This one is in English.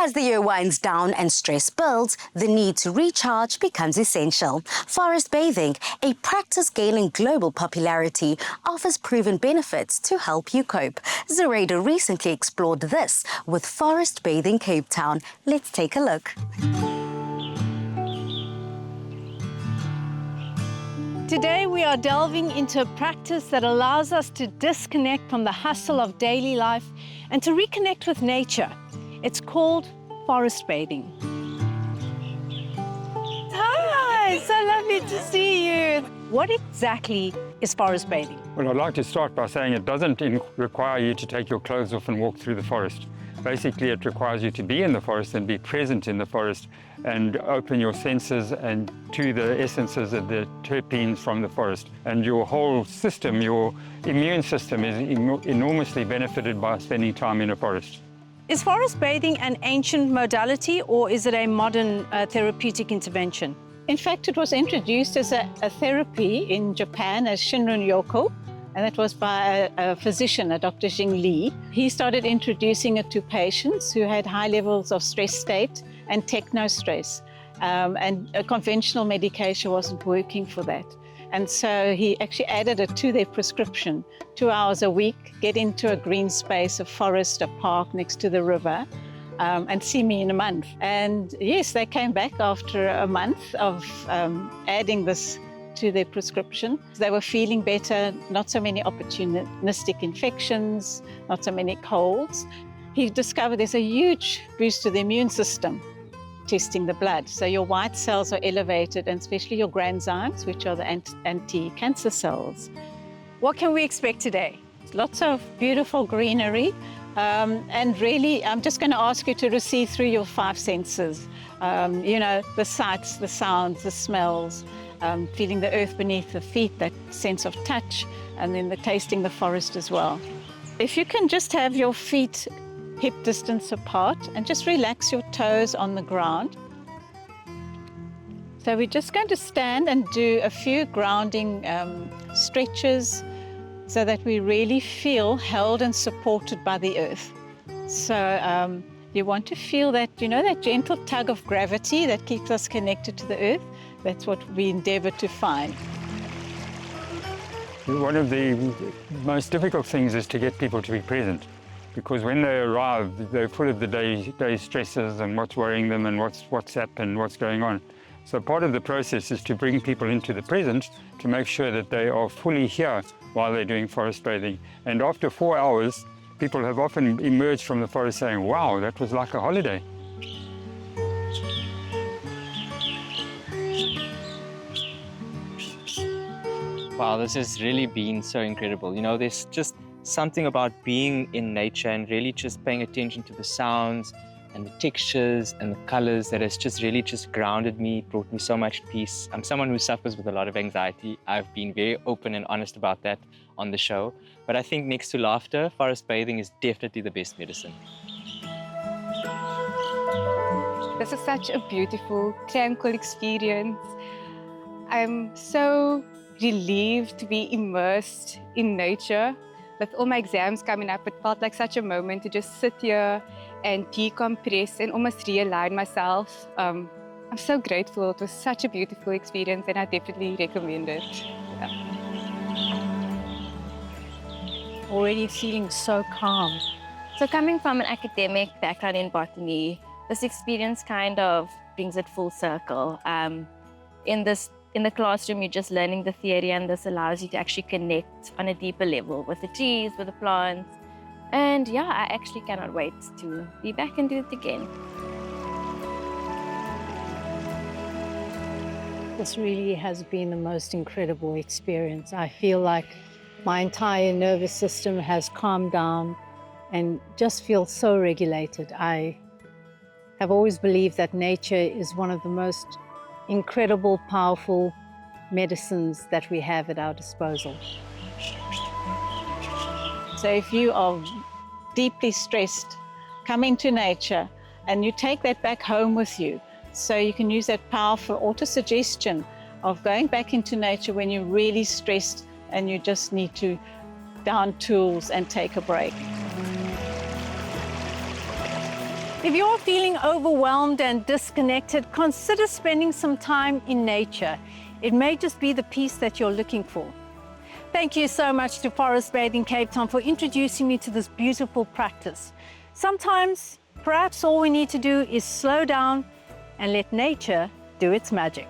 As the year winds down and stress builds, the need to recharge becomes essential. Forest bathing, a practice gaining global popularity, offers proven benefits to help you cope. Zoraida recently explored this with Forest Bathing Cape Town. Let's take a look. Today we are delving into a practice that allows us to disconnect from the hustle of daily life and to reconnect with nature. It's called forest bathing. Hi, so lovely to see you. What exactly is forest bathing? Well, I'd like to start by saying it doesn't require you to take your clothes off and walk through the forest. Basically, it requires you to be in the forest and be present in the forest and open your senses and to the essences of the terpenes from the forest. And your whole system, your immune system, is enormously benefited by spending time in a forest. Is forest bathing an ancient modality or is it a modern therapeutic intervention? In fact, it was introduced as a therapy in Japan as Shinrin-yoku, and that was by a physician, a Dr. Jing Li. He started introducing it to patients who had high levels of stress state and techno-stress, and a conventional medication wasn't working for that. And so he actually added it to their prescription, 2 hours a week, get into a green space, a forest, a park next to the river, and see me in a month. And yes, they came back after a month of adding this to their prescription. They were feeling better, not so many opportunistic infections, not so many colds. He discovered there's a huge boost to the immune system, testing the blood. So your white cells are elevated, and especially your granzymes, which are the anti-cancer cells. What can we expect today? Lots of beautiful greenery. And really, I'm just going to ask you to receive through your 5 senses. You know, the sights, the sounds, the smells, feeling the earth beneath the feet, that sense of touch, and then tasting the forest as well. If you can just have your feet hip distance apart and just relax your toes on the ground. So we're just going to stand and do a few grounding stretches so that we really feel held and supported by the earth. So you want to feel that, you know, that gentle tug of gravity that keeps us connected to the earth. That's what we endeavor to find. One of the most difficult things is to get people to be present, because when they arrive, they're full of the day's stresses and what's worrying them and what's up and what's going on. So part of the process is to bring people into the present to make sure that they are fully here while they're doing forest bathing. And after 4 hours, people have often emerged from the forest saying, wow, that was like a holiday. Wow, this has really been so incredible. You know, there's just something about being in nature and really just paying attention to the sounds and the textures and the colors that has just really just grounded me, brought me so much peace. I'm someone who suffers with a lot of anxiety. I've been very open and honest about that on the show. But I think next to laughter, forest bathing is definitely the best medicine. This is such a beautiful, tranquil experience. I'm so relieved to be immersed in nature. With all my exams coming up, it felt like such a moment to just sit here and decompress and almost realign myself. I'm so grateful. It was such a beautiful experience and I definitely recommend it. Yeah. Already feeling so calm. So coming from an academic background in botany, this experience kind of brings it full circle. In the classroom, you're just learning the theory, and this allows you to actually connect on a deeper level with the trees, with the plants. And yeah, I actually cannot wait to be back and do it again. This really has been the most incredible experience. I feel like my entire nervous system has calmed down and just feel so regulated. I have always believed that nature is one of the most incredible, powerful medicines that we have at our disposal. So if you are deeply stressed, come into nature and you take that back home with you. So you can use that powerful auto-suggestion of going back into nature when you're really stressed and you just need to down tools and take a break. If you're feeling overwhelmed and disconnected, consider spending some time in nature. It may just be the peace that you're looking for. Thank you so much to Forest Bathing Cape Town for introducing me to this beautiful practice. Sometimes, perhaps all we need to do is slow down and let nature do its magic.